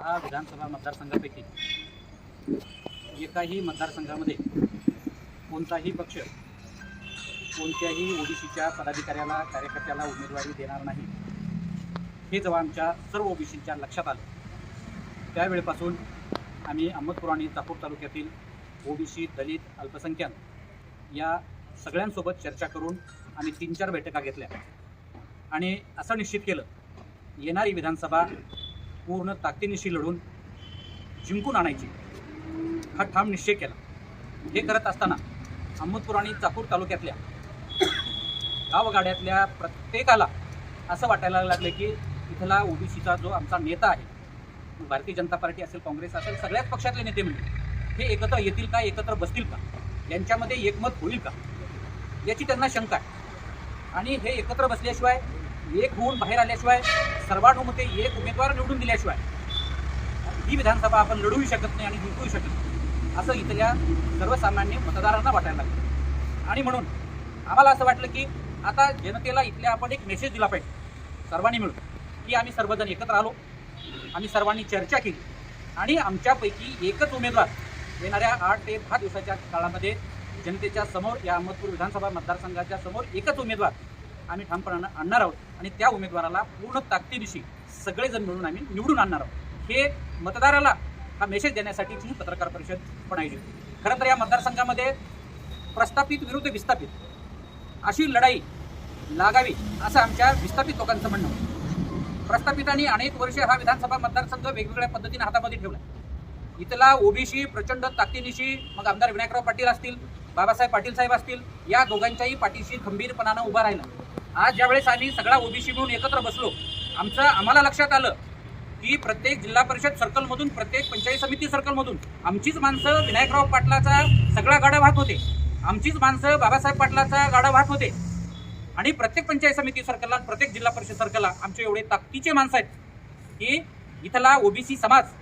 6 विधानसभा मतदारसंघापैकी एकाही मतदारसंघामध्ये कोणताही पक्ष कोणत्याही ओबीसीच्या पदाधिकाऱ्याला कार्यकर्त्याला उमेदवारी देणार नाही हे जेव्हा आमच्या सर्व ओबीसीच्या लक्षात आलं त्यावेळेपासून आम्ही अहमदपूर आणि चाकूर तालुक्यातील ओबीसी दलित अल्पसंख्याक या सगळ्यांसोबत चर्चा करून आम्ही 3-4 बैठका घेतल्या आणि असं निश्चित केलं येणारी विधानसभा पूर्ण ताकदीनिशी लढून जिंकून आणायची हा ठाम निश्चय केला। हे करत असताना अहमदपूर आणि चाकूर तालुक्यातल्या गावगाड्यातल्या प्रत्येकाला असं वाटायला लागले की इथला ओबीसीचा जो आमचा नेता आहे भारतीय जनता पार्टी असेल काँग्रेस असेल सगळ्याच पक्षातले नेते म्हणजे हे एकत्र येतील का एकत्र बसतील का यांच्यामध्ये एकमत होईल का याची त्यांना शंका आहे आणि हे एकत्र बसल्याशिवाय एक होऊन बाहेर आल्याशिवाय सर्वानुमते एक उमेदवार निवडून दिल्याशिवाय ही विधानसभा आपण लढवू शकत नाही आणि जिंकू शकत नाही असं इथल्या सर्वसामान्य मतदारांना वाटायला लागलं आणि म्हणून आम्हाला असं वाटलं की आता जनतेला इथल्या आपण एक मेसेज दिला पाहिजे सर्वांनी मिळून की आम्ही सर्वजण एकत्र आलो आम्ही सर्वांनी चर्चा केली आणि आमच्यापैकी एकच उमेदवार येणाऱ्या 8 ते 10 दिवसाच्या काळामध्ये जनतेच्या समोर या अहमदपूर विधानसभा मतदारसंघाच्या समोर एकच उमेदवार आम्ही ठामपणानं आणणार आहोत आणि त्या उमेदवाराला पूर्ण ताकदीनिशी सगळेजण मिळून आम्ही निवडून आणणार आहोत हे मतदाराला हा मेसेज देण्यासाठीची ही पत्रकार परिषद पण आयोजित। खरं तर या मतदारसंघामध्ये प्रस्थापित विरुद्ध विस्थापित अशी लढाई लागावी असं आमच्या विस्थापित लोकांचं म्हणणं होतं। प्रस्थापितांनी अनेक वर्षे हा विधानसभा मतदारसंघ वेगवेगळ्या पद्धतीने हातामध्ये ठेवला। इथला ओबीसी प्रचंड ताकदीनिशी मग आमदार विनायकराव पाटील असतील बाबासाहेब पाटील साहेब असतील या दोघांच्याही पाठीशी खंबीरपणानं उभा राहिला। आज ज्यावेळेस आम्ही सगळा ओबीसी मिळून एकत्र बसलो आम्हाला लक्षात आलं की प्रत्येक जिल्हा परिषद सर्कलमधून प्रत्येक पंचायत समिती सर्कलमधून आमचीच माणसं विनायकराव पाटलाचा सगळा गाडा वाहत होते आमचीच माणसं बाबासाहेब पाटलाचा गाडा वाहत होते आणि प्रत्येक पंचायत समिती सर्कलला प्रत्येक जिल्हा परिषद सर्कलला आमचे एवढे ताकदीचे माणसं आहेत की इथला ओबीसी समाज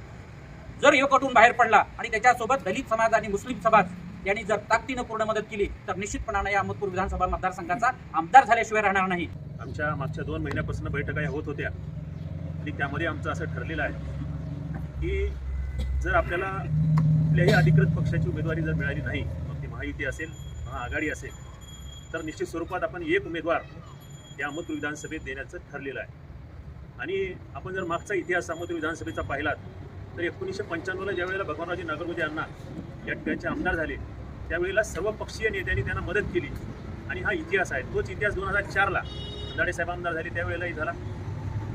जर एकवटून बाहेर पडला आणि त्याच्यासोबत दलित समाज आणि मुस्लिम समाज यांनी जर ताकदीनं पूर्ण मदत केली तर निश्चितपणाने या अहमदपूर विधानसभा मतदारसंघाचा आमदार झाल्याशिवाय राहणार नाही। आमच्या मागच्या 2 महिन्यापासून बैठका होत होत्या आणि त्यामध्ये आमचं असं ठरलेलं आहे की जर आपल्याला कुठल्याही अधिकृत पक्षाची उमेदवारी जर मिळाली नाही मग ती महायुती असेल महाआघाडी असेल तर निश्चित स्वरूपात आपण एक उमेदवार या अहमदपूर विधानसभेत देण्याचं ठरलेलं आहे। आणि आपण जर मागचा इतिहास अहमदपूर विधानसभेचा पाहिलात तर 1995ला ज्यावेळेला भगवानरावजी नागरगोजे यांना या ठिकाणचे आमदार झाले त्यावेळेला सर्व पक्षीय नेत्यांनी त्यांना मदत केली आणि हा इतिहास आहे। तोच इतिहास 2004ला दाडे साहेब आमदार झाले त्यावेळेलाही झाला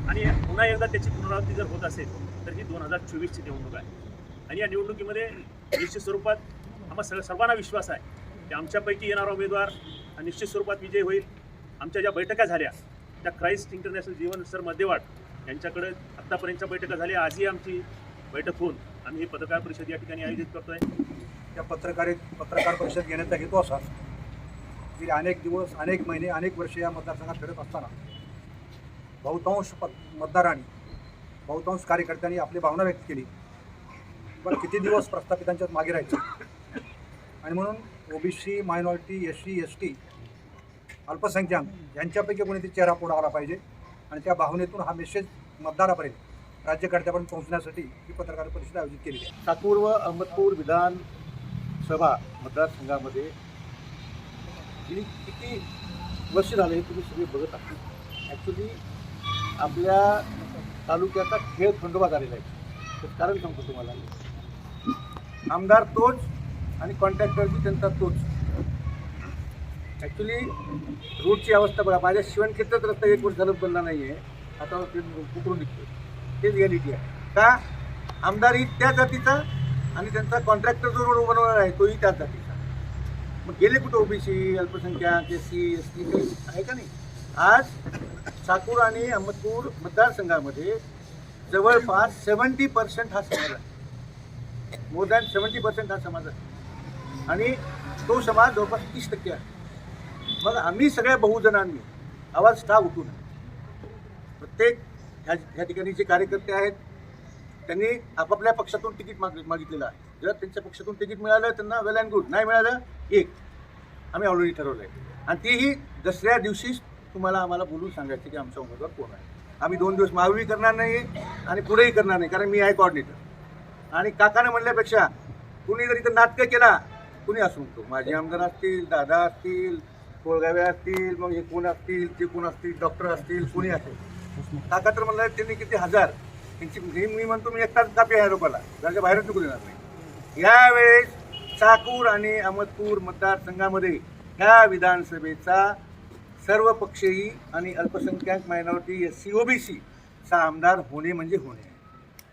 आणि पुन्हा एकदा त्याची पुनरावृत्ती जर होत असेल तर ही 2024ची निवडणूक आहे आणि या निवडणुकीमध्ये निश्चित स्वरूपात आम्हाला सर्वांना विश्वास आहे की आमच्यापैकी येणारा उमेदवार हा निश्चित स्वरूपात विजय होईल। आमच्या ज्या बैठका झाल्या त्या क्राइस्ट इंटरनॅशनल जीवन सर मध्यवाड यांच्याकडे आत्तापर्यंतच्या बैठका झाल्या आजही आमची बैठक होऊन आम्ही ही पत्रकार परिषद या ठिकाणी आयोजित करतोय। त्या पत्रकार परिषद घेण्याचा हेतू असा की अनेक दिवस अनेक महिने अनेक वर्षे या मतदारसंघात फिरत असताना बहुतांश मतदारांनी बहुतांश कार्यकर्त्यांनी आपली भावना व्यक्त केली पण किती दिवस प्रस्थापितांच्याच मागे राहायचं आणि म्हणून ओबीसी मायनॉरिटी SC ST अल्पसंख्याक यांच्यापैकी कोणीतरी चेहरा पुढे आला पाहिजे आणि त्या भावनेतून हा मेसेज मतदारापर्यंत राज्यकर्त्यापर्यंत पोहोचण्यासाठी ही पत्रकार परिषद आयोजित केली आहे। चाकूर व अहमदपूर विधानसभा मतदारसंघामध्ये किती वर्ष झाले तुम्ही सगळे बघत आहात। ॲक्च्युली आपल्या तालुक्याचा खेळ खंडोबा झालेला आहे। तर कारण सांगतो तुम्हाला आमदार तोच आणि कॉन्ट्रॅक्टरची त्यांचा तोच। ॲक्च्युली रोडची अवस्था बघा माझ्या शिवणखेत्रात रस्ता 1 वर्ष झालं बनला नाही आहे आता उकरून निघतो तेच रिॲलिटी आहे का आमदारही त्या जातीचा आणि त्यांचा कॉन्ट्रॅक्टर जो रोड बनवणार आहे तोही त्याच जातीचा। मग गेले कुठं ओबीसी अल्पसंख्याक SC ST काही आहे का नाही। आज चाकूर आणि अहमदपूर मतदारसंघामध्ये जवळपास 70% हा समाज आहे मोर दॅन 70% हा समाज आहे आणि तो समाज जवळपास 30% आहे। मग आम्ही सगळ्या बहुजनांनी आवाज का उठू नये प्रत्येक ह्या ठिकाणी जे कार्यकर्ते आहेत त्यांनी आपापल्या पक्षातून तिकीट मागितलेलं आहे। जर त्यांच्या पक्षातून तिकीट मिळालं त्यांना वेल अँड गुड नाही मिळालं एक आम्ही ऑलरेडी ठरवलं आहे आणि तेही दसऱ्या दिवशीच तुम्हाला आम्हाला बोलून सांगायचं की आमचा उमेदवार कोण आहे। आम्ही 2 दिवस महायुती करणार नाही आणि पुढेही करणार नाही, कारण मी आहे कॉर्डिनेटर. आणि काकानं म्हणल्यापेक्षा कुणी जर इथं नाटकं केला, कुणी असू शकतो, माझे आमदार असतील, दादा असतील, कोळगावे असतील, मग हे कोण असतील, ते कोण असतील, डॉक्टर असतील, कोणी असेल. काका तर म्हणलं त्यांनी किती हजार त्यांची, मी म्हणतो मी एकटाच कापी आहे लोकांना, घराच्या बाहेरच निघू देणार नाही. यावेळेस चाकूर आणि अहमदपूर मतदारसंघामध्ये ह्या विधानसभेचा सर्व पक्षीय आणि अल्पसंख्याक मायनॉरिटी SC OBC चा आमदार होणे म्हणजे होणे.